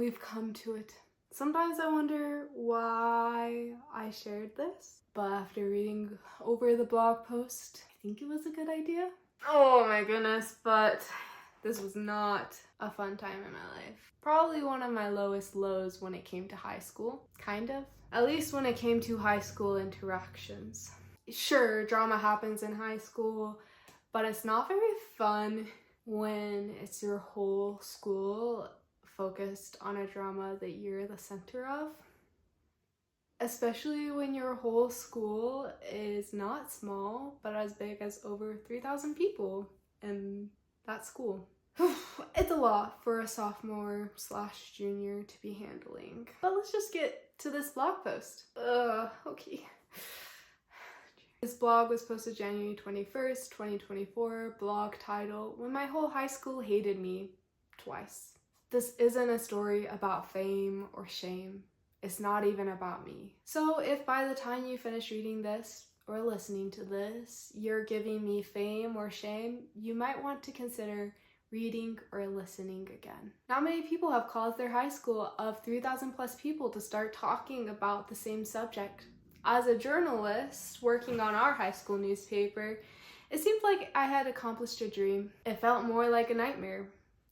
we've come to it. Sometimes I wonder why I shared this, but after reading over the blog post, I think it was a good idea. Oh my goodness, but this was not a fun time in my life. Probably one of my lowest lows when it came to high school, kind of. At least when it came to high school interactions. Sure, drama happens in high school, but it's not very fun when it's your whole school focused on a drama that you're the center of. Especially when your whole school is not small, but as big as over 3,000 people in that school. It's a lot for a sophomore / junior to be handling. But let's just get to this blog post. Okay. This blog was posted January 21st, 2024. Blog title, When My Whole High School Hated Me Twice. This isn't a story about fame or shame. It's not even about me. So if by the time you finish reading this or listening to this, you're giving me fame or shame, you might want to consider reading or listening again. Not many people have caused their high school of 3,000 plus people to start talking about the same subject. As a journalist working on our high school newspaper, it seemed like I had accomplished a dream. It felt more like a nightmare.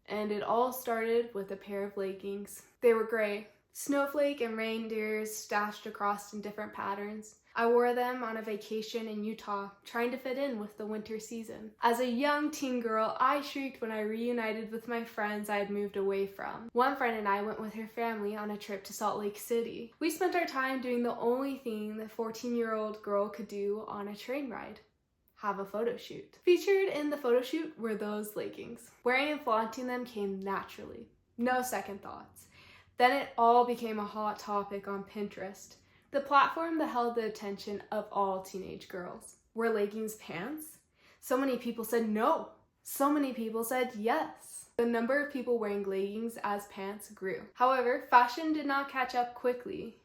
And it all started with a pair of leggings. They were gray, snowflake and reindeers stashed across in different patterns. I wore them on a vacation in Utah, trying to fit in with the winter season. As a young teen girl, I shrieked when I reunited with my friends I had moved away from. One friend and I went with her family on a trip to Salt Lake City. We spent our time doing the only thing the 14-year-old girl could do on a train ride. Have a photo shoot. Featured in the photo shoot were those leggings. Wearing and flaunting them came naturally. No second thoughts. Then it all became a hot topic on Pinterest, the platform that held the attention of all teenage girls. Were leggings pants? So many people said no. So many people said yes. The number of people wearing leggings as pants grew. However, fashion did not catch up quickly.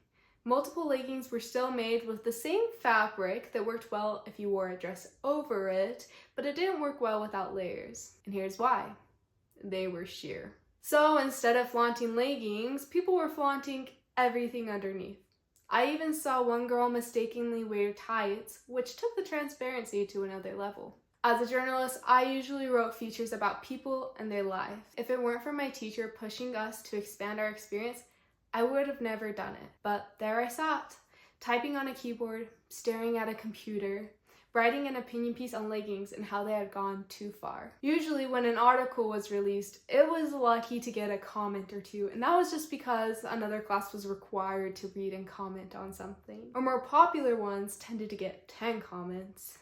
Multiple leggings were still made with the same fabric that worked well if you wore a dress over it, but it didn't work well without layers. And here's why. They were sheer. So instead of flaunting leggings, people were flaunting everything underneath. I even saw one girl mistakenly wear tights, which took the transparency to another level. As a journalist, I usually wrote features about people and their life. If it weren't for my teacher pushing us to expand our experience, I would have never done it. But there I sat, typing on a keyboard, staring at a computer, writing an opinion piece on leggings and how they had gone too far. Usually when an article was released, it was lucky to get a comment or two, and that was just because another class was required to read and comment on something. Or more popular ones tended to get 10 comments.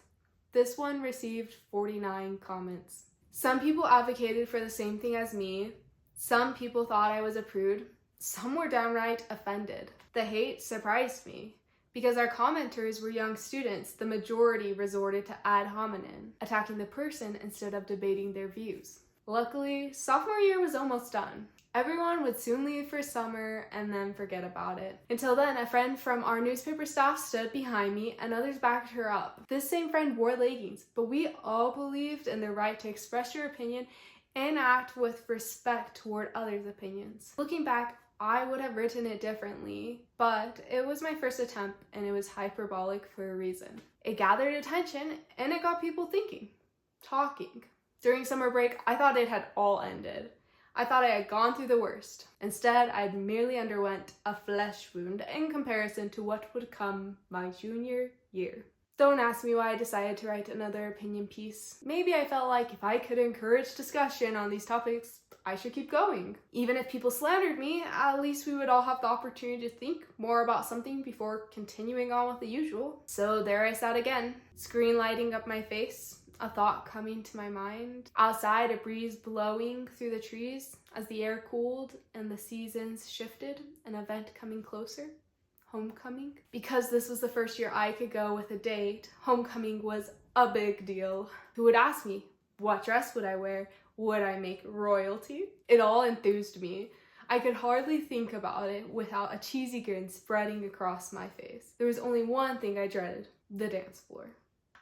This one received 49 comments. Some people advocated for the same thing as me. Some people thought I was a prude. Some were downright offended. The hate surprised me. Because our commenters were young students, the majority resorted to ad hominem, attacking the person instead of debating their views. Luckily, sophomore year was almost done. Everyone would soon leave for summer and then forget about it. Until then, a friend from our newspaper staff stood behind me and others backed her up. This same friend wore leggings, but we all believed in the right to express your opinion and act with respect toward others' opinions. Looking back, I would have written it differently, but it was my first attempt and it was hyperbolic for a reason. It gathered attention and it got people thinking, talking. During summer break, I thought it had all ended. I thought I had gone through the worst. Instead, I had merely underwent a flesh wound in comparison to what would come my junior year. Don't ask me why I decided to write another opinion piece. Maybe I felt like if I could encourage discussion on these topics, I should keep going. Even if people slandered me, at least we would all have the opportunity to think more about something before continuing on with the usual. So there I sat again, screen lighting up my face, a thought coming to my mind. Outside, a breeze blowing through the trees as the air cooled and the seasons shifted, an event coming closer. Homecoming. Because this was the first year I could go with a date, homecoming was a big deal. Who would ask me? What dress would I wear? Would I make royalty? It all enthused me. I could hardly think about it without a cheesy grin spreading across my face. There was only one thing I dreaded, the dance floor.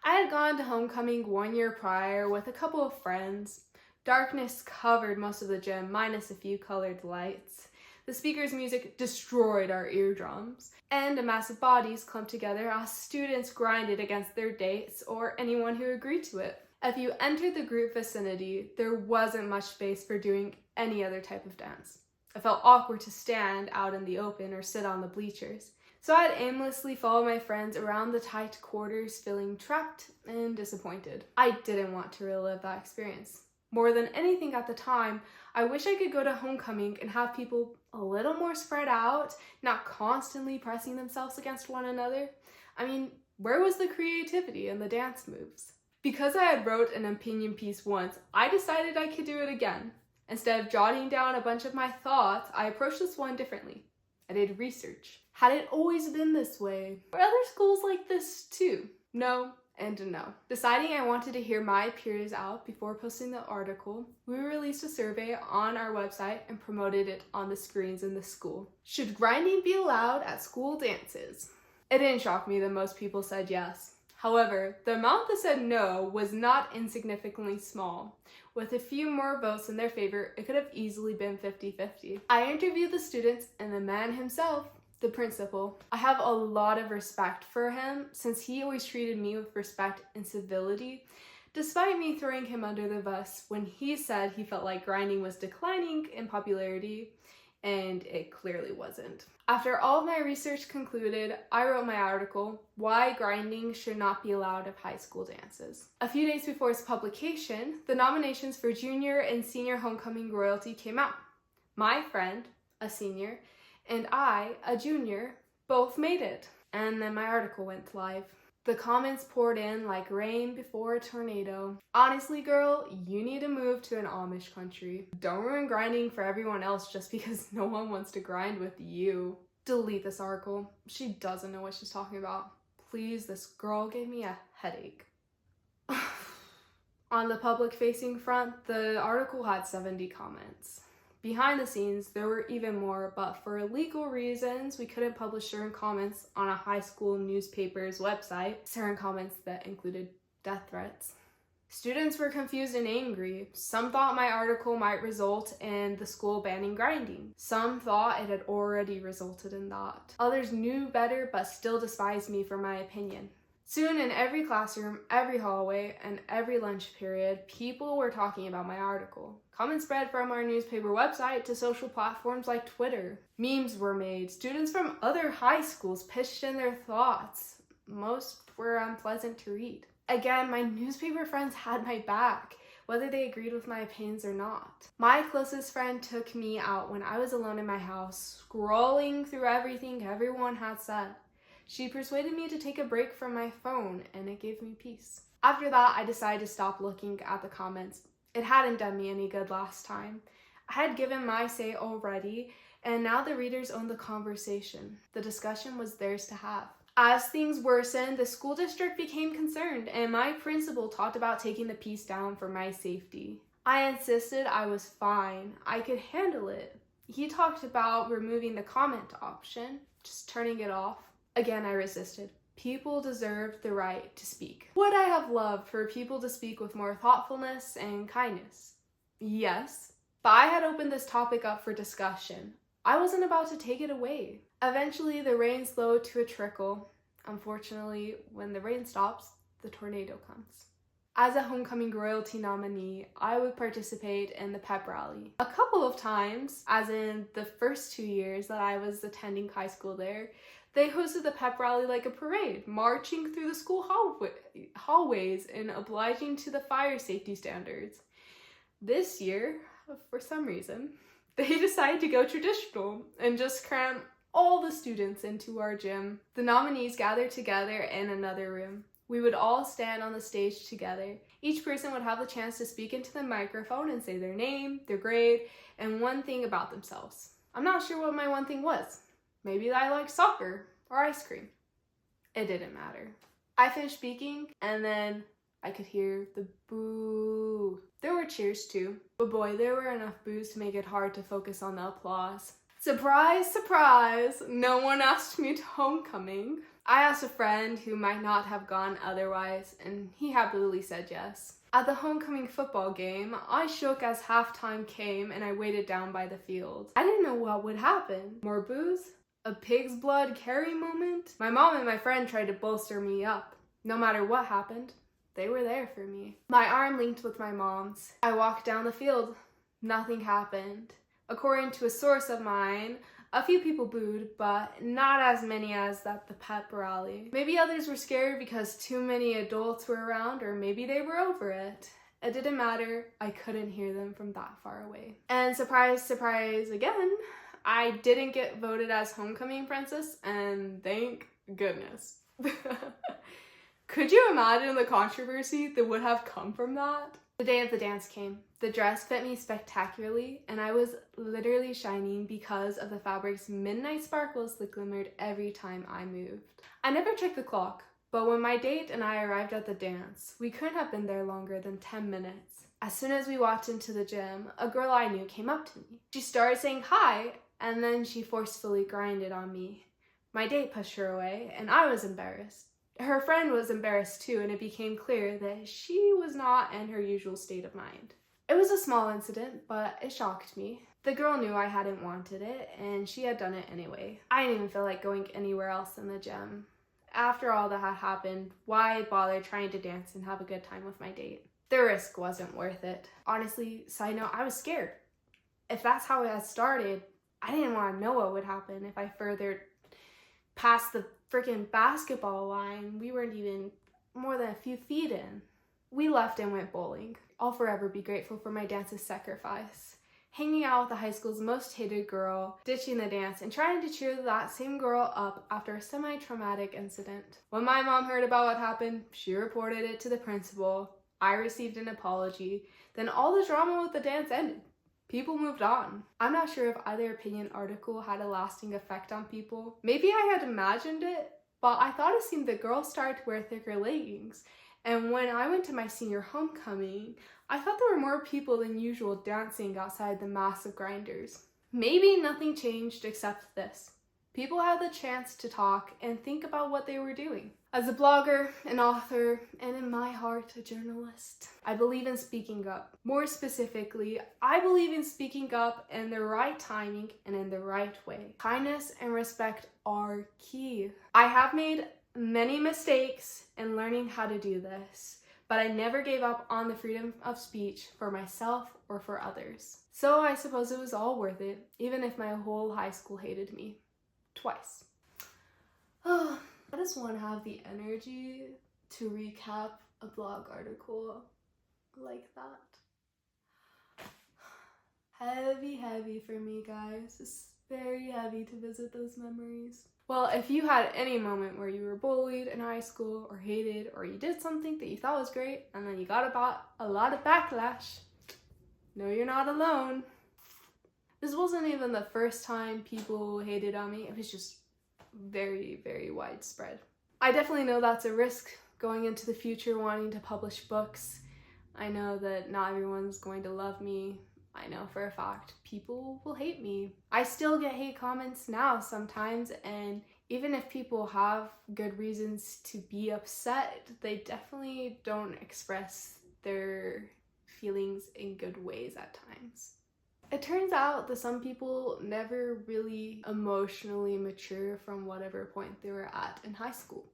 I had gone to homecoming 1 year prior with a couple of friends. Darkness covered most of the gym, minus a few colored lights. The speaker's music destroyed our eardrums, and a mass of bodies clumped together as students grinded against their dates or anyone who agreed to it. If you entered the group vicinity, there wasn't much space for doing any other type of dance. It felt awkward to stand out in the open or sit on the bleachers, so I'd aimlessly follow my friends around the tight quarters, feeling trapped and disappointed. I didn't want to relive that experience. More than anything at the time, I wish I could go to homecoming and have people a little more spread out, not constantly pressing themselves against one another. I mean, where was the creativity in the dance moves? Because I had wrote an opinion piece once, I decided I could do it again. Instead of jotting down a bunch of my thoughts, I approached this one differently. I did research. Had it always been this way? Were other schools like this too? No and no. Deciding I wanted to hear my peers out before posting the article, we released a survey on our website and promoted it on the screens in the school. Should grinding be allowed at school dances? It didn't shock me that most people said yes. However, the amount that said no was not insignificantly small. With a few more votes in their favor, it could have easily been 50-50. I interviewed the students and the man himself, the principal. I have a lot of respect for him since he always treated me with respect and civility, despite me throwing him under the bus when he said he felt like grinding was declining in popularity, and it clearly wasn't. After all of my research concluded, I wrote my article, Why Grinding Should Not Be Allowed at High School Dances. A few days before its publication, the nominations for junior and senior homecoming royalty came out. My friend, a senior, and I, a junior, both made it. And then my article went live. The comments poured in like rain before a tornado. Honestly, girl, you need to move to an Amish country. Don't ruin grinding for everyone else just because no one wants to grind with you. Delete this article. She doesn't know what she's talking about. Please, this girl gave me a headache. On the public-facing front, the article had 70 comments. Behind the scenes, there were even more, but for legal reasons, we couldn't publish certain comments on a high school newspaper's website, certain comments that included death threats. Students were confused and angry. Some thought my article might result in the school banning grinding. Some thought it had already resulted in that. Others knew better but still despised me for my opinion. Soon in every classroom, every hallway, and every lunch period, people were talking about my article. Comments spread from our newspaper website to social platforms like Twitter. Memes were made. Students from other high schools pitched in their thoughts. Most were unpleasant to read. Again, my newspaper friends had my back, whether they agreed with my opinions or not. My closest friend took me out when I was alone in my house, scrolling through everything everyone had said. She persuaded me to take a break from my phone, and it gave me peace. After that, I decided to stop looking at the comments. It hadn't done me any good last time. I had given my say already, and now the readers owned the conversation. The discussion was theirs to have. As things worsened, the school district became concerned, and my principal talked about taking the piece down for my safety. I insisted I was fine. I could handle it. He talked about removing the comment option, just turning it off. Again, I resisted. People deserved the right to speak. Would I have loved for people to speak with more thoughtfulness and kindness? Yes, but I had opened this topic up for discussion. I wasn't about to take it away. Eventually, the rain slowed to a trickle. Unfortunately, when the rain stops, the tornado comes. As a homecoming royalty nominee, I would participate in the pep rally. A couple of times, as in the first 2 years that I was attending high school there, they hosted the pep rally like a parade, marching through the school hallways and obliging to the fire safety standards. This year, for some reason, they decided to go traditional and just cram all the students into our gym. The nominees gathered together in another room. We would all stand on the stage together. Each person would have the chance to speak into the microphone and say their name, their grade, and one thing about themselves. I'm not sure what my one thing was. Maybe I liked soccer or ice cream. It didn't matter. I finished speaking, and then I could hear the boo. There were cheers too, but boy, there were enough boos to make it hard to focus on the applause. Surprise, surprise, no one asked me to homecoming. I asked a friend who might not have gone otherwise, and he happily said yes. At the homecoming football game, I shook as halftime came and I waited down by the field. I didn't know what would happen. More booze? A pig's blood Carrie moment? My mom and my friend tried to bolster me up. No matter what happened, they were there for me. My arm linked with my mom's. I walked down the field. Nothing happened. According to a source of mine, a few people booed, but not as many as at the pep rally. Maybe others were scared because too many adults were around, or maybe they were over it. It didn't matter. I couldn't hear them from that far away. And surprise, surprise again, I didn't get voted as homecoming princess, and thank goodness. Could you imagine the controversy that would have come from that? The day of the dance came. The dress fit me spectacularly, and I was literally shining because of the fabric's midnight sparkles that glimmered every time I moved. I never checked the clock, but when my date and I arrived at the dance, we couldn't have been there longer than 10 minutes. As soon as we walked into the gym, a girl I knew came up to me. She started saying hi, and then she forcefully grinded on me. My date pushed her away, and I was embarrassed. Her friend was embarrassed too, and it became clear that she was not in her usual state of mind. It was a small incident, but it shocked me. The girl knew I hadn't wanted it, and she had done it anyway. I didn't even feel like going anywhere else in the gym. After all that had happened, why bother trying to dance and have a good time with my date? The risk wasn't worth it. Honestly, side note, I was scared. If that's how it had started, I didn't want to know what would happen if I furthered past the freaking basketball line. We weren't even more than a few feet in. We left and went bowling. I'll forever be grateful for my dance's sacrifice. Hanging out with the high school's most hated girl, ditching the dance, and trying to cheer that same girl up after a semi-traumatic incident. When my mom heard about what happened, she reported it to the principal. I received an apology. Then all the drama with the dance ended. People moved on. I'm not sure if either opinion article had a lasting effect on people. Maybe I had imagined it, but I thought it seemed that girls started to wear thicker leggings. And when I went to my senior homecoming, I thought there were more people than usual dancing outside the massive grinders. Maybe nothing changed except this. People had the chance to talk and think about what they were doing. As a blogger, an author, and in my heart, a journalist, I believe in speaking up. More specifically, I believe in speaking up in the right timing and in the right way. Kindness and respect are key. I have made many mistakes in learning how to do this, but I never gave up on the freedom of speech for myself or for others. So I suppose it was all worth it, even if my whole high school hated me. Twice. Oh, I just want to have the energy to recap a blog article like that. Heavy for me, guys. It's very heavy to visit those memories. Well, if you had any moment where you were bullied in high school or hated, or you did something that you thought was great and then you got about a lot of backlash, no, you're not alone. This wasn't even the first time people hated on me. It was just very widespread. I definitely know that's a risk going into the future wanting to publish books. I know that not everyone's going to love me. I know for a fact people will hate me. I still get hate comments now sometimes, and even if people have good reasons to be upset, they definitely don't express their feelings in good ways at times. It turns out that some people never really emotionally mature from whatever point they were at in high school.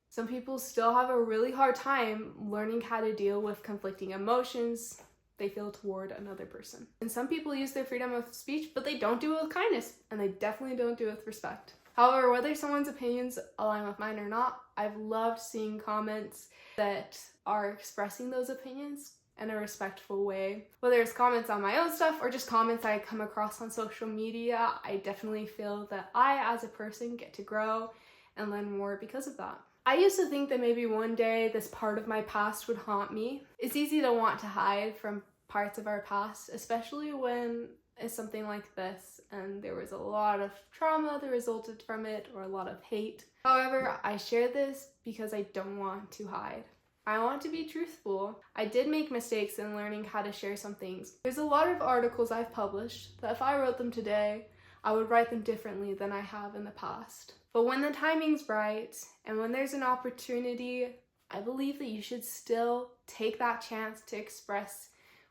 Some people still have a really hard time learning how to deal with conflicting emotions they feel toward another person. And some people use their freedom of speech, but they don't do it with kindness, and they definitely don't do it with respect. However, whether someone's opinions align with mine or not, I've loved seeing comments that are expressing those opinions in a respectful way. Whether it's comments on my own stuff or just comments I come across on social media, I definitely feel that I, as a person, get to grow and learn more because of that. I used to think that maybe one day this part of my past would haunt me. It's easy to want to hide from parts of our past, especially when it's something like this and there was a lot of trauma that resulted from it, or a lot of hate. However, I share this because I don't want to hide. I want to be truthful. I did make mistakes in learning how to share some things. There's a lot of articles I've published that if I wrote them today, I would write them differently than I have in the past. But when the timing's right, and when there's an opportunity, I believe that you should still take that chance to express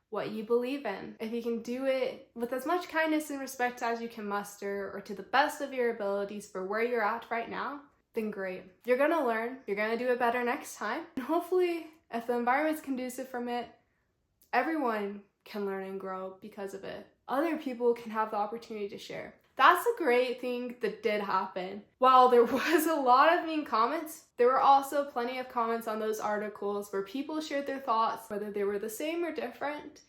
what you believe in. If you can do it with as much kindness and respect as you can muster, or to the best of your abilities for where you're at right now, then great. You're gonna learn, you're gonna do it better next time, and hopefully, if the environment's conducive from it, everyone can learn and grow because of it. Other people can have the opportunity to share. That's a great thing that did happen. While there was a lot of mean comments, there were also plenty of comments on those articles where people shared their thoughts, whether they were the same or different,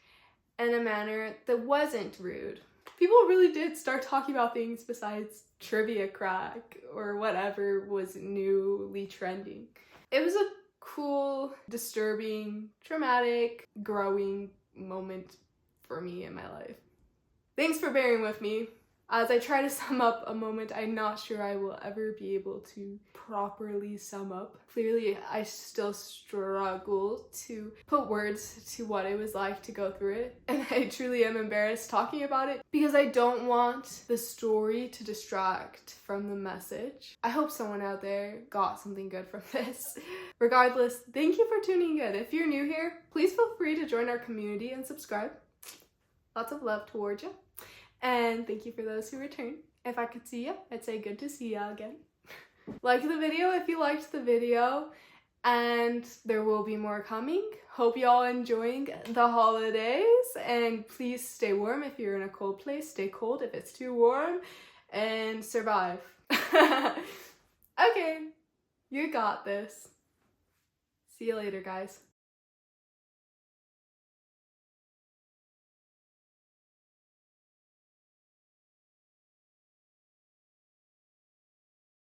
in a manner that wasn't rude. People really did start talking about things besides trivia crack or whatever was newly trending. It was a cool, disturbing, traumatic, growing moment for me in my life. Thanks for bearing with me as I try to sum up a moment I'm not sure I will ever be able to properly sum up. Clearly, I still struggle to put words to what it was like to go through it, and I truly am embarrassed talking about it because I don't want the story to distract from the message. I hope someone out there got something good from this. Regardless, thank you for tuning in. If you're new here, please feel free to join our community and subscribe. Lots of love towards you. And thank you for those who return. If I could see you, I'd say good to see ya again. Like the video if you liked the video, and there will be more coming. Hope y'all enjoying the holidays, and please stay warm if you're in a cold place. Stay cold if it's too warm, and survive. Okay, you got this. See you later, guys.